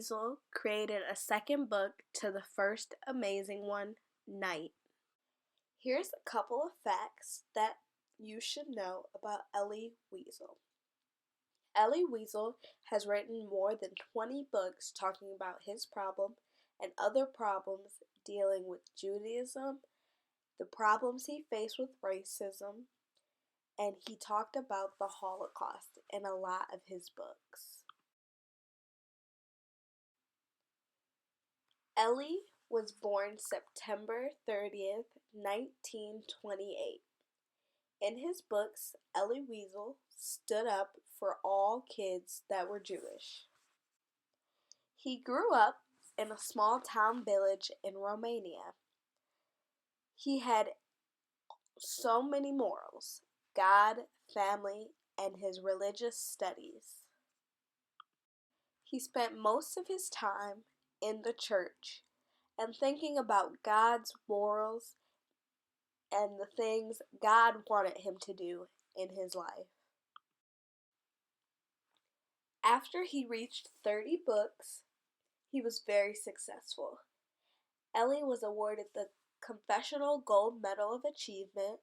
Wiesel created a second book to the first amazing one, Night. Here's a couple of facts that you should know about Elie Wiesel. Elie Wiesel has written more than 20 books talking about his problem and other problems dealing with Judaism, the problems he faced with racism, and he talked about the Holocaust in a lot of his books. Elie was born September 30th, 1928. In his books, Elie Wiesel stood up for all kids that were Jewish. He grew up in a small town village in Romania. He had so many morals: God, family, and his religious studies. He spent most of his time in the church and thinking about God's morals and the things God wanted him to do in his life. After he reached 30 books, he was very successful. Elie was awarded the Confessional Gold Medal of Achievement,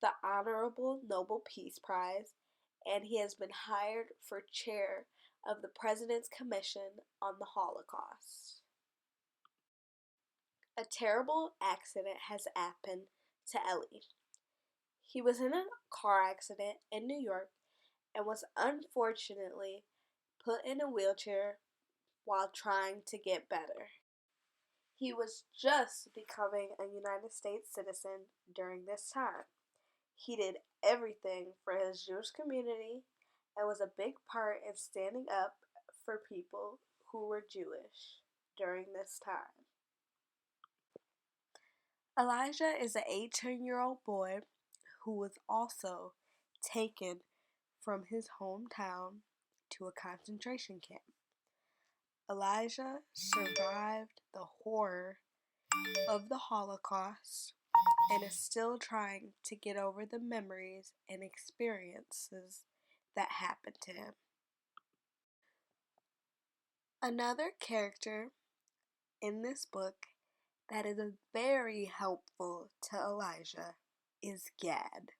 the Honorable Nobel Peace Prize, and he has been hired for chair of the President's Commission on the Holocaust. A terrible accident has happened to Elie. He was in a car accident in New York and was unfortunately put in a wheelchair while trying to get better. He was just becoming a United States citizen during this time. He did everything for his Jewish community and was a big part in standing up for people who were Jewish during this time. Elijah is an 18-year-old boy who was also taken from his hometown to a concentration camp. Elijah survived the horror of the Holocaust and is still trying to get over the memories and experiences that happened to him. Another character in this book that is very helpful to Elijah is Gad.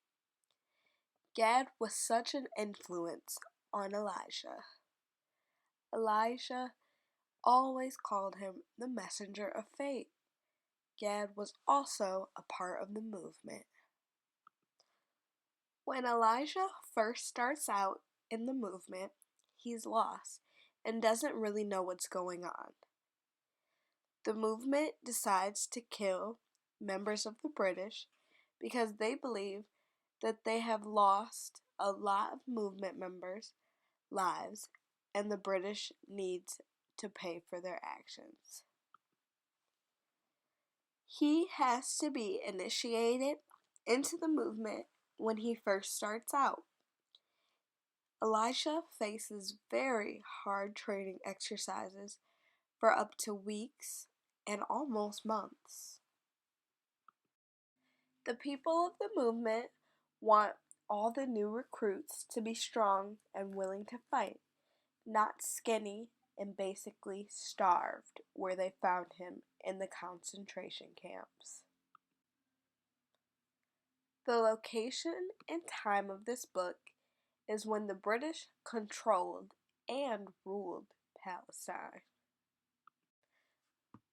Gad was such an influence on Elijah. Elijah always called him the messenger of fate. Gad was also a part of the movement. When Elijah first starts out in the movement, he's lost and doesn't really know what's going on. The movement decides to kill members of the British because they believe that they have lost a lot of movement members' lives and the British needs to pay for their actions. He has to be initiated into the movement when he first starts out. Elijah faces very hard training exercises for up to weeks and almost months. The people of the movement want all the new recruits to be strong and willing to fight, not skinny and basically starved where they found him in the concentration camps. The location and time of this book is when the British controlled and ruled Palestine.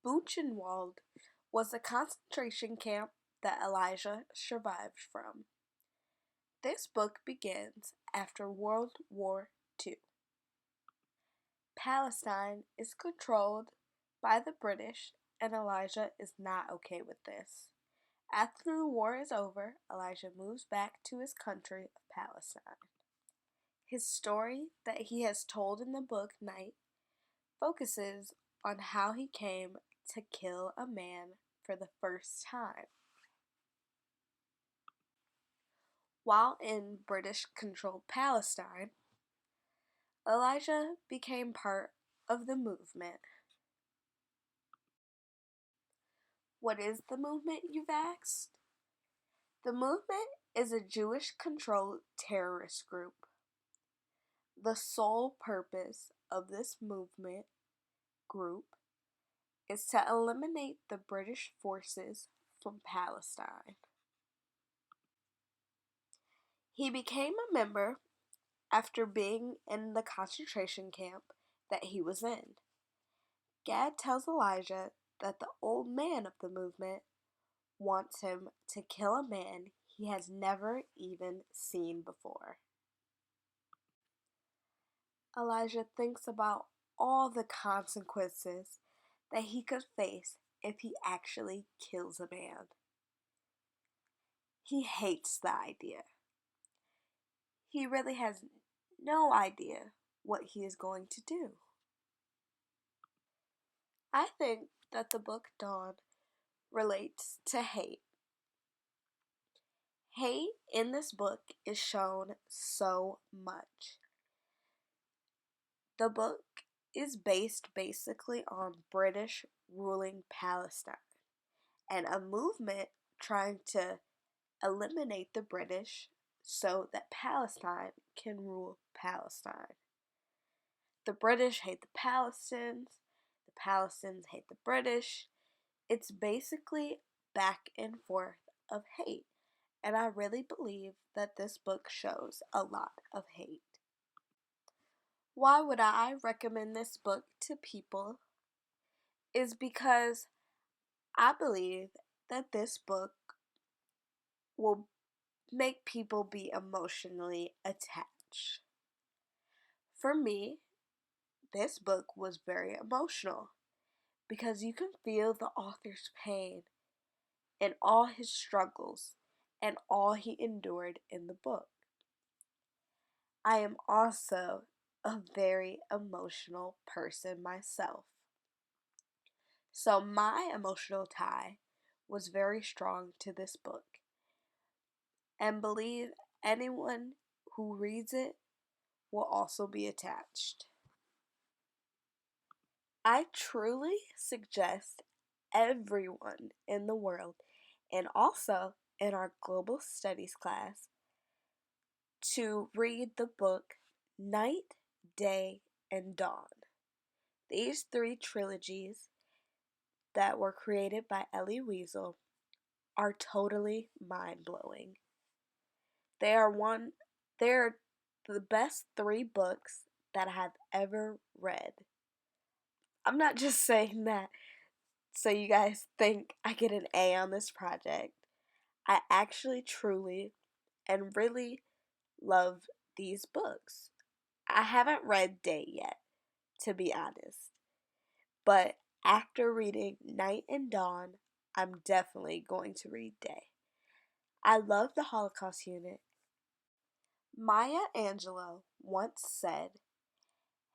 Buchenwald was a concentration camp that Elijah survived from. This book begins after World War II. Palestine is controlled by the British, and Elijah is not okay with this. After the war is over, Elijah moves back to his country of Palestine. His story that he has told in the book Night focuses on how he came to kill a man for the first time. While in British-controlled Palestine, Elijah became part of the movement. What is the movement, you've asked? The movement is a Jewish-controlled terrorist group. The sole purpose of this movement group is to eliminate the British forces from Palestine. He became a member after being in the concentration camp that he was in. Gad tells Elijah that the old man of the movement wants him to kill a man he has never even seen before. Elijah thinks about all the consequences that he could face if he actually kills a man. He hates the idea. He really has no idea what he is going to do. I think that the book Dawn relates to hate. Hate in this book is shown so much. The book is based basically on British ruling Palestine and a movement trying to eliminate the British so that Palestine can rule Palestine. The British hate the Palestinians hate the British. It's basically back and forth of hate, and I really believe that this book shows a lot of hate. Why would I recommend this book to people? Is because I believe that this book will make people be emotionally attached. For me, this book was very emotional because you can feel the author's pain and all his struggles and all he endured in the book. I am also a very emotional person myself. So my emotional tie was very strong to this book. And believe anyone who reads it will also be attached. I truly suggest everyone in the world, and also in our global studies class, to read the book Night, Day, and Dawn. These three trilogies that were created by Elie Wiesel are totally mind-blowing. They're the best three books that I have ever read. I'm not just saying that so you guys think I get an A on this project. I actually truly and really love these books. I haven't read Day yet, to be honest. But after reading Night and Dawn, I'm definitely going to read Day. I love the Holocaust unit. Maya Angelou once said,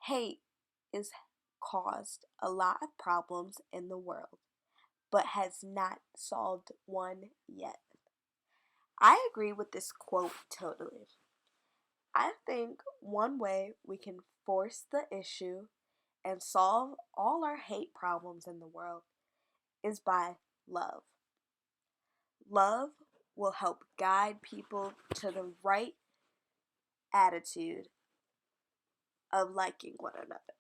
hate is caused a lot of problems in the world, but has not solved one yet. I agree with this quote totally. I think one way we can force the issue and solve all our hate problems in the world is by love. Love will help guide people to the right attitude of liking one another.